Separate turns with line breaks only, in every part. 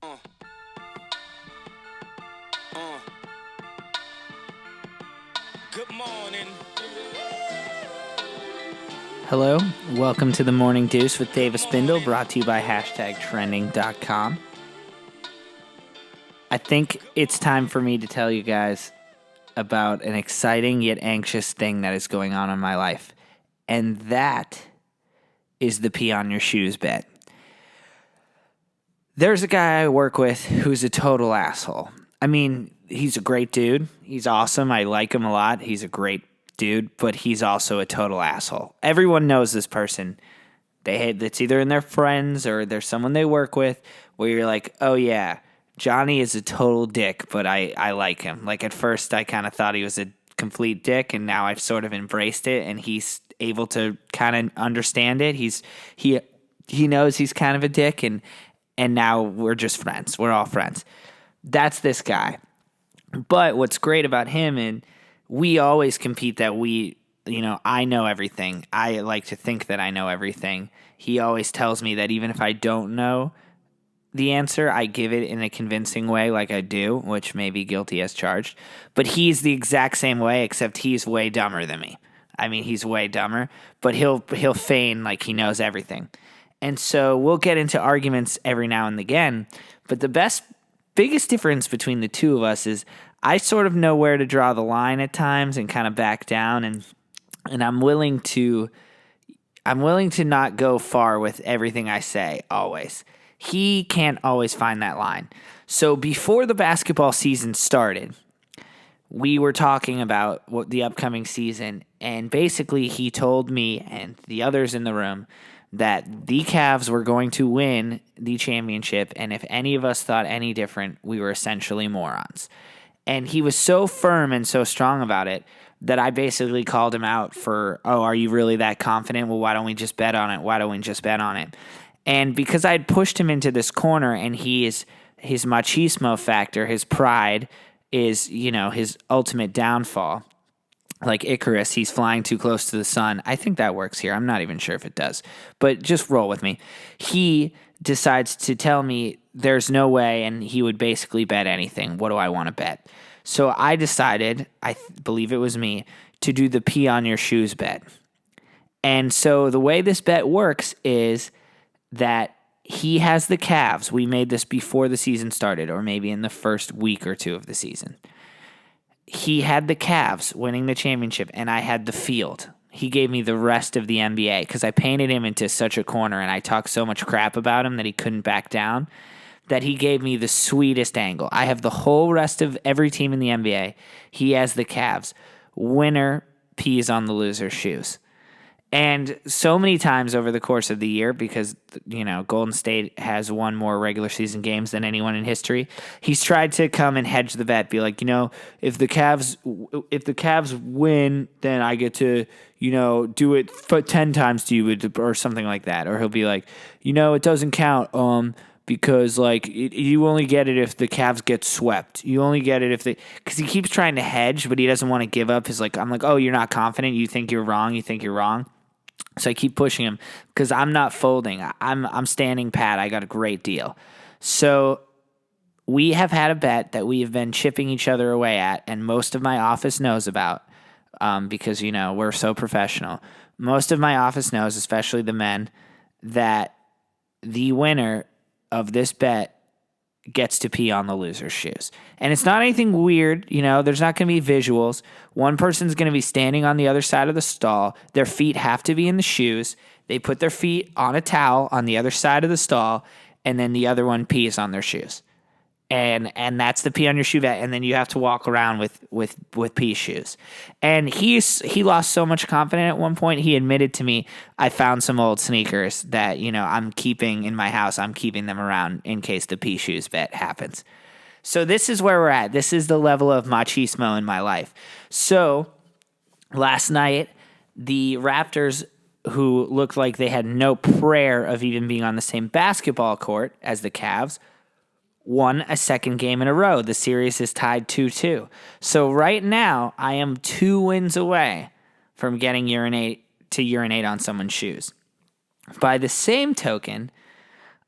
Uh, uh. Good morning.
Hello, welcome to the Morning Deuce with Davis Spindle, brought to you by hashtagtrenders.com. I think it's time for me to tell you guys about an exciting yet anxious thing that is going on in my life, and that is the pee on your shoes bet. There's a guy I work with who's a total asshole. I mean, he's a great dude. He's awesome. I like him a lot. He's a great dude, but he's also a total asshole. Everyone knows this person. It's either in their friends or there's someone they work with where you're like, oh yeah, Johnny is a total dick, but I like him. Like at first I kind of thought he was a complete dick, and now I've sort of embraced it, and he's able to kind of understand it. He knows he's kind of a dick, and now we're just friends. We're all friends. That's this guy. But what's great about him, and we always compete that I know everything. I like to think that I know everything. He always tells me that even if I don't know the answer, I give it in a convincing way like I do, which may be guilty as charged. But he's the exact same way, except he's way dumber than me. I mean, he's way dumber, but he'll feign like he knows everything. And so we'll get into arguments every now and again, but the biggest difference between the two of us is I sort of know where to draw the line at times and kind of back down, and I'm willing to not go far with everything I say always. He can't always find that line. So before the basketball season started, we were talking about the upcoming season, and basically he told me and the others in the room that the Cavs were going to win the championship, and if any of us thought any different, we were essentially morons. And he was so firm and so strong about it that I basically called him out for, oh, are you really that confident? Well, why don't we just bet on it? Why don't we just bet on it? And because I had pushed him into this corner, and his machismo factor, his pride is, his ultimate downfall. Like Icarus, he's flying too close to the sun. I think that works here. I'm not even sure if it does, but just roll with me. He decides to tell me there's no way, and he would basically bet anything. What do I want to bet? So I decided, believe it was me, to do the pee on your shoes bet. And so the way this bet works is that he has the Cavs. We made this before the season started, or maybe in the first week or two of the season. He had the Cavs winning the championship, and I had the field. He gave me the rest of the NBA because I painted him into such a corner, and I talked so much crap about him that he couldn't back down, that he gave me the sweetest angle. I have the whole rest of every team in the NBA. He has the Cavs. Winner pees on the loser's shoes. And so many times over the course of the year, because, Golden State has won more regular season games than anyone in history, he's tried to come and hedge the bet, be like, if the Cavs win, then I get to, do it for 10 times to you, or something like that. Or he'll be like, it doesn't count, because you only get it if the Cavs get swept. You only get it because he keeps trying to hedge, but he doesn't want to give up. I'm like, oh, you're not confident. You think you're wrong. So I keep pushing him because I'm not folding. I'm standing pat. I got a great deal. So we have had a bet that we have been chipping each other away at, and most of my office knows about, because, we're so professional. Most of my office knows, especially the men, that the winner of this bet gets to pee on the loser's shoes. And it's not anything weird, there's not going to be visuals. One person's going to be standing on the other side of the stall. Their feet have to be in the shoes. They put their feet on a towel on the other side of the stall, and then the other one pees on their shoes. And that's the pee on your shoe bet, and then you have to walk around with pee shoes. And he lost so much confidence at one point. He admitted to me, I found some old sneakers that I'm keeping in my house. I'm keeping them around in case the pee shoes bet happens. So this is where we're at. This is the level of machismo in my life. So last night, the Raptors, who looked like they had no prayer of even being on the same basketball court as the Cavs, won a second game in a row. The series is tied 2-2. So right now, I am 2 wins away from getting urinate on someone's shoes. By the same token,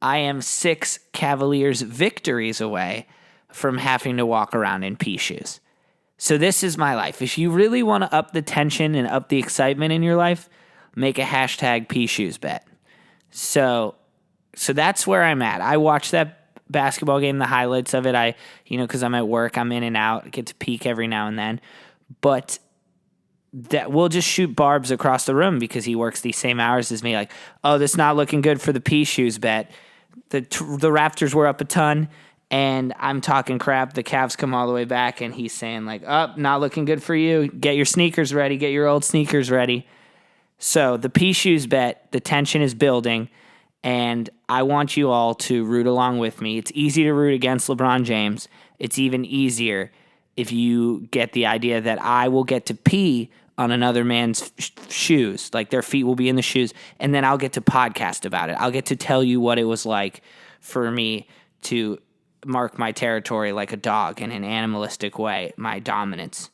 I am 6 Cavaliers victories away from having to walk around in pea shoes. So this is my life. If you really want to up the tension and up the excitement in your life, make a hashtag pea shoes bet. So that's where I'm at. I watch that basketball game, the highlights of it. Because I'm at work, I'm in and out, get to peek every now and then. But that we'll just shoot Barbs across the room because he works these same hours as me. Like, oh, that's not looking good for the pea shoes bet. The Raptors were up a ton, and I'm talking crap. The Cavs come all the way back, and he's saying like, oh, not looking good for you. Get your sneakers ready. Get your old sneakers ready. So the pea shoes bet, the tension is building, and I want you all to root along with me. It's easy to root against LeBron James. It's even easier if you get the idea that I will get to pee on another man's shoes, like their feet will be in the shoes, and then I'll get to podcast about it. I'll get to tell you what it was like for me to mark my territory like a dog in an animalistic way, my dominance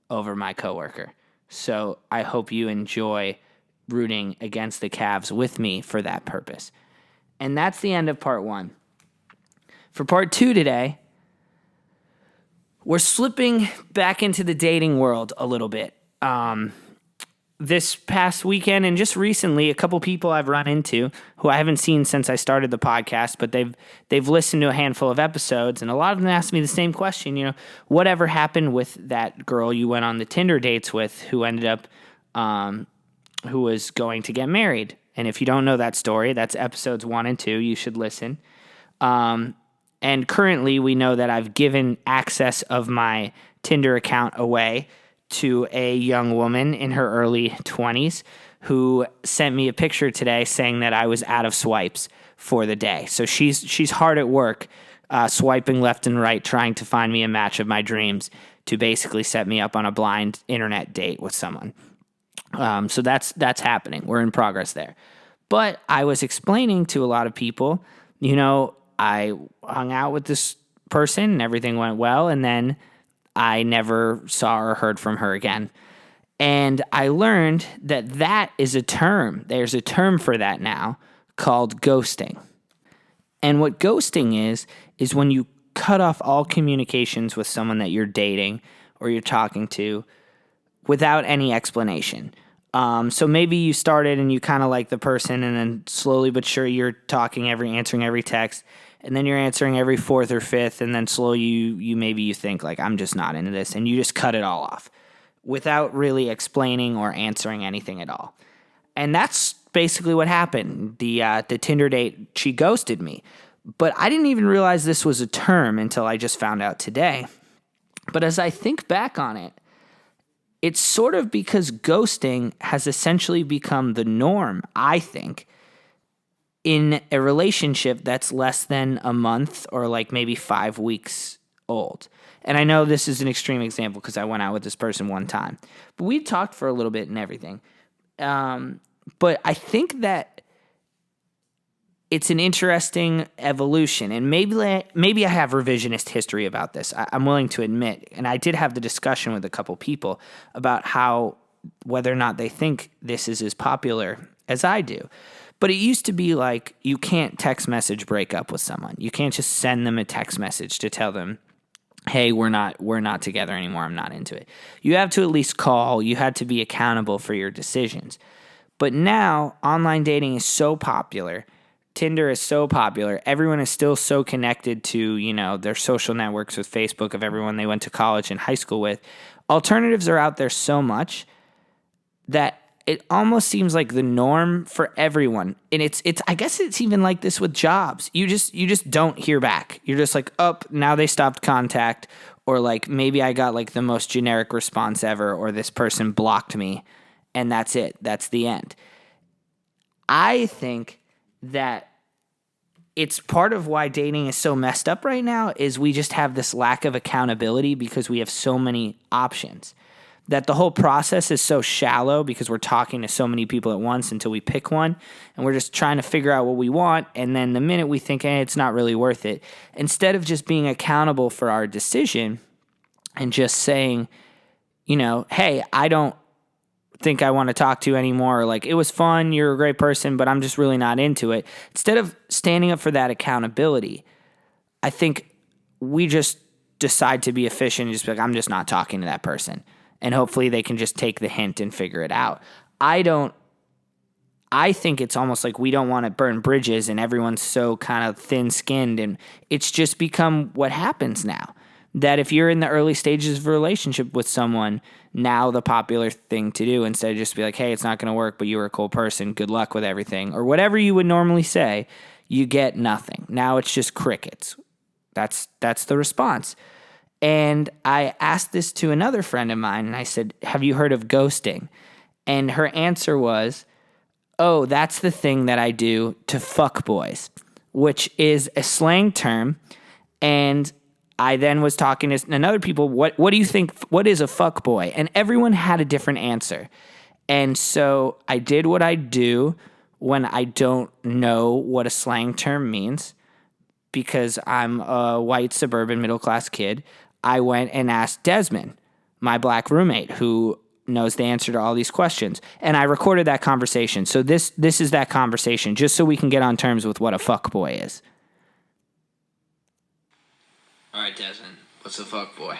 over my coworker. So I hope you enjoy rooting against the Cavs with me for that purpose. And that's the end of part 1. For part 2 today, we're slipping back into the dating world a little bit. This past weekend and just recently, a couple people I've run into who I haven't seen since I started the podcast, but they've listened to a handful of episodes, and a lot of them asked me the same question. Whatever happened with that girl you went on the Tinder dates with who ended up who was going to get married? And if you don't know that story, that's episodes 1 and 2. You should listen. And currently, we know that I've given access of my Tinder account away to a young woman in her early 20s who sent me a picture today saying that I was out of swipes for the day. So she's hard at work, swiping left and right, trying to find me a match of my dreams to basically set me up on a blind internet date with someone. So that's happening. We're in progress there. But I was explaining to a lot of people, I hung out with this person and everything went well, and then I never saw or heard from her again. And I learned that is a term. There's a term for that now called ghosting. And what ghosting is when you cut off all communications with someone that you're dating or you're talking to without any explanation. So maybe you started and you kind of like the person, and then slowly but sure you're answering every text, and then you're answering every 4th or 5th, and then slowly you think like, I'm just not into this, and you just cut it all off without really explaining or answering anything at all. And that's basically what happened. The Tinder date, she ghosted me, but I didn't even realize this was a term until I just found out today. But as I think back on it, it's sort of because ghosting has essentially become the norm, I think, in a relationship that's less than a month or like maybe 5 weeks old. And I know this is an extreme example because I went out with this person one time. But we talked for a little bit and everything. But I think that it's an interesting evolution. And maybe I have revisionist history about this. I'm willing to admit. And I did have the discussion with a couple people about whether or not they think this is as popular as I do. But it used to be like you can't text message break up with someone. You can't just send them a text message to tell them, hey, we're not together anymore. I'm not into it. You have to at least call. You had to be accountable for your decisions. But now online dating is so popular. Tinder is so popular. Everyone is still so connected to, their social networks with Facebook of everyone they went to college and high school with. Alternatives are out there so much that it almost seems like the norm for everyone. And it's I guess it's even like this with jobs. You just don't hear back. You're just like, oh, now they stopped contact, or like maybe I got like the most generic response ever, or this person blocked me, and that's it. That's the end. I think that it's part of why dating is so messed up right now is we just have this lack of accountability because we have so many options. That the whole process is so shallow because we're talking to so many people at once until we pick one, and we're just trying to figure out what we want, and then the minute we think, hey, it's not really worth it, instead of just being accountable for our decision and just saying, hey, I don't think I want to talk to you anymore, or like, it was fun, you're a great person, but I'm just really not into it. Instead of standing up for that accountability, I think we just decide to be efficient and just be like, I'm just not talking to that person. And hopefully they can just take the hint and figure it out. I think it's almost like we don't want to burn bridges and everyone's so kind of thin-skinned, and it's just become what happens now. That if you're in the early stages of a relationship with someone, now the popular thing to do, instead of just be like, hey, it's not going to work, but you were a cool person, good luck with everything, or whatever you would normally say, you get nothing. Now it's just crickets. That's the response. And I asked this to another friend of mine, and I said, have you heard of ghosting? And her answer was, oh, that's the thing that I do to fuck boys, which is a slang term. And I then was talking to another people, what do you think, what is a fuck boy? And everyone had a different answer. And so I did what I do when I don't know what a slang term means, because I'm a white suburban middle-class kid. I went and asked Desmond, my black roommate, who knows the answer to all these questions. And I recorded that conversation. So this is that conversation, just so we can get on terms with what a fuckboy is. All right, Desmond, what's a fuckboy?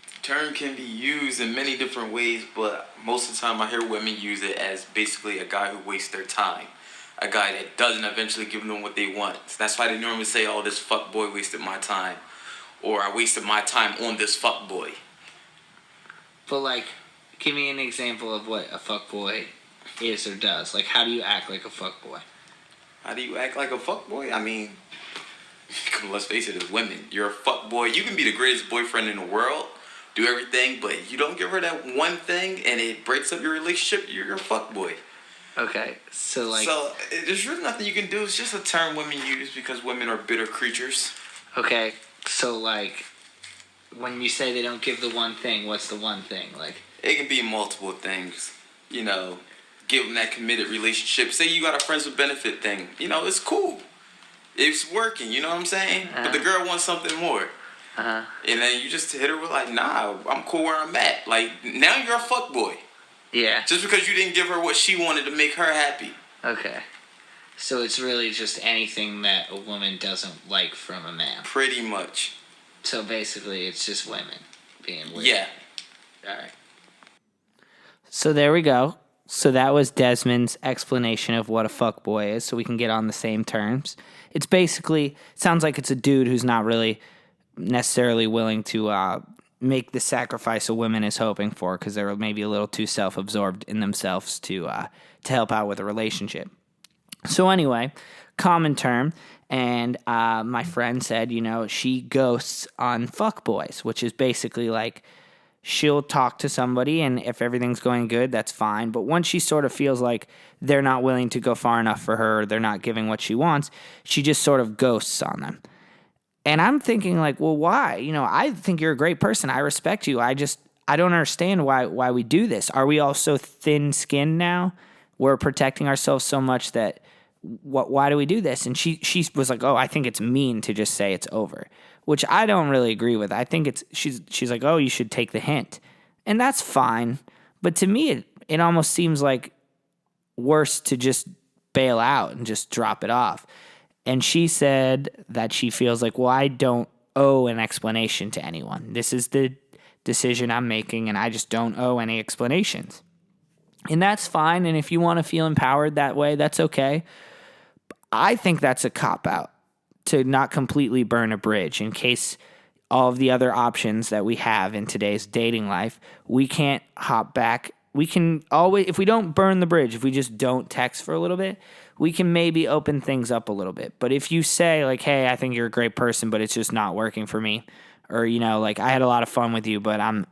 The term can be used in many different ways, but most of the time I hear women use it as basically a guy who wastes their time. A guy that doesn't eventually give them what they want. So that's why they normally say, oh, this fuckboy wasted my time. Or I wasted my time on this fuckboy.
But, like, give me an example of what a fuckboy is or does. Like, how do you act like a fuckboy?
How do you act like a fuckboy? I mean, let's face it, as women, you're a fuckboy. You can be the greatest boyfriend in the world, do everything, but you don't give her that one thing and it breaks up your relationship, you're a fuckboy.
Okay, so, like...
So, there's really nothing you can do. It's just a term women use because women are bitter creatures.
Okay, so, like... when you say they don't give the one thing, what's the one thing? Like,
it can be multiple things. You know, give them that committed relationship. Say you got a friends with benefit thing. You know, it's cool. It's working, you know what I'm saying? But the girl wants something more. And then you just hit her with like, nah, I'm cool where I'm at. Like, now you're a fuckboy.
Yeah.
Just because you didn't give her what she wanted to make her happy.
Okay. So it's really just anything that a woman doesn't like from a man.
Pretty much.
So basically, it's just women being weird.
Yeah.
All right. So there we go. So that was Desmond's explanation of what a fuckboy is, so we can get on the same terms. It's basically, sounds like it's a dude who's not really necessarily willing to make the sacrifice a woman is hoping for, because they're maybe a little too self-absorbed in themselves to help out with a relationship. So anyway, common term. And my friend said, you know, she ghosts on fuckboys, which is basically like she'll talk to somebody, and if everything's going good, that's fine. But once she sort of feels like they're not willing to go far enough for her, they're not giving what she wants, she just sort of ghosts on them. And I'm thinking like, well, why? You know, I think you're a great person. I respect you. I don't understand why we do this. Are we all so thin-skinned now? We're protecting ourselves so much that... why do we do this? And she was like, oh, I think it's mean to just say it's over, which I don't really agree with. I think she's like, oh, you should take the hint. And that's fine. But to me, it almost seems like worse to just bail out and just drop it off. And she said that she feels like, well, I don't owe an explanation to anyone. This is the decision I'm making, and I just don't owe any explanations. And that's fine. And if you want to feel empowered that way, that's okay. I think that's a cop-out to not completely burn a bridge in case all of the other options that we have in today's dating life, we can't hop back. We can always, if we don't burn the bridge, if we just don't text for a little bit, we can maybe open things up a little bit. But if you say like, hey, I think you're a great person, but it's just not working for me, or, you know, like, I had a lot of fun with you, but I'm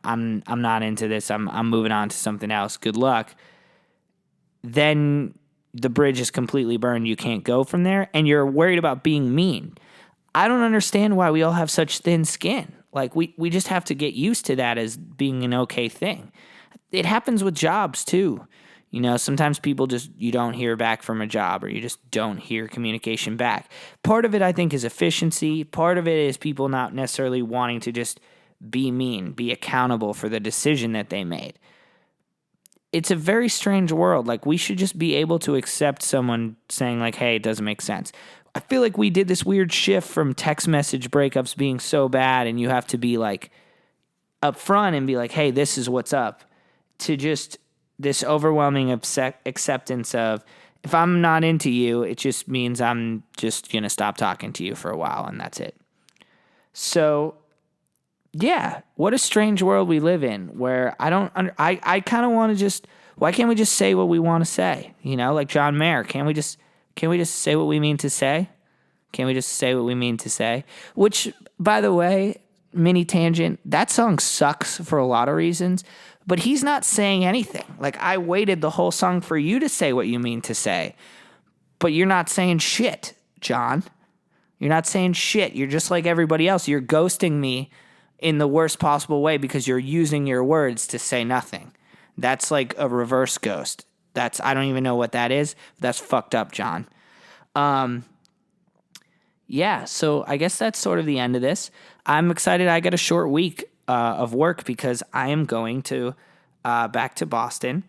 not into this. I'm moving on to something else. Good luck. Then the bridge is completely burned. You can't go from there, and you're worried about being mean. I don't understand why we all have such thin skin. Like, we just have to get used to that as being an okay thing. It happens with jobs, too. You know, sometimes people just, you don't hear back from a job, or you just don't hear communication back. Part of it, I think, is efficiency. Part of it is people not necessarily wanting to just be mean, be accountable for the decision that they made. it's a very strange world. Like, we should just be able to accept someone saying, like, hey, it doesn't make sense. I feel like we did this weird shift from text message breakups being so bad and you have to be, like, upfront and be like, hey, this is what's up, to just this overwhelming acceptance of, if I'm not into you, it just means I'm just going to stop talking to you for a while, and that's it. So, yeah, what a strange world we live in, where I kind of want to just, why can't we just say what we want to say? You know, like John Mayer, can't we just say what we mean to say? Can't we just say what we mean to say? Which, by the way, mini tangent, that song sucks for a lot of reasons, but he's not saying anything. Like, I waited the whole song for you to say what you mean to say, but you're not saying shit, John. You're not saying shit. You're just like everybody else. You're ghosting me in the worst possible way because you're using your words to say nothing. That's like a reverse ghost. I don't even know what that is. But that's fucked up, John. Yeah, so I guess that's sort of the end of this. I'm excited I got a short week of work because I am going to back to Boston.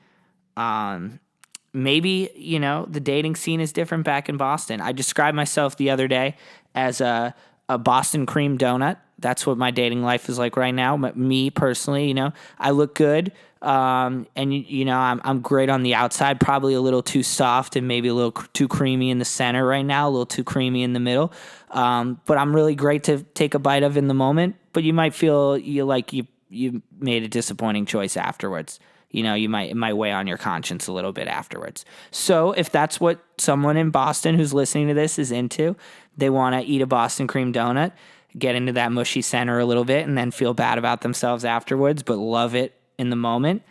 Maybe, the dating scene is different back in Boston. I described myself the other day as a Boston cream donut. That's what my dating life is like right now. Me personally, I look good. And I'm great on the outside, probably a little too soft and maybe a little too creamy in the center right now, a little too creamy in the middle. But I'm really great to take a bite of in the moment, but you might feel you made a disappointing choice afterwards. It might weigh on your conscience a little bit afterwards. So if that's what someone in Boston who's listening to this is into, they want to eat a Boston cream donut, get into that mushy center a little bit, and then feel bad about themselves afterwards, but love it in the moment,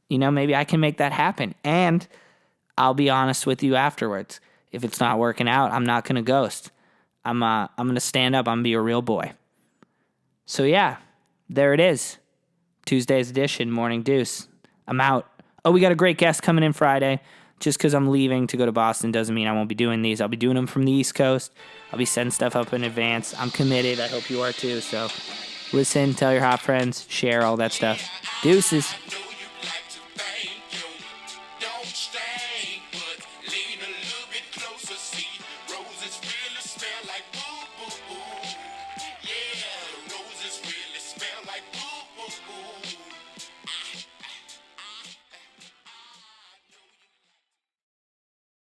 maybe I can make that happen. And I'll be honest with you afterwards. If it's not working out, I'm not going to ghost. I'm going to stand up. I'm going to be a real boy. So yeah, there it is. Tuesday's edition, Morning Deuce. I'm out. Oh, we got a great guest coming in Friday. Just because I'm leaving to go to Boston doesn't mean I won't be doing these. I'll be doing them from the East Coast. I'll be setting stuff up in advance. I'm committed. I hope you are too. So listen, tell your hot friends, share all that stuff. Deuces.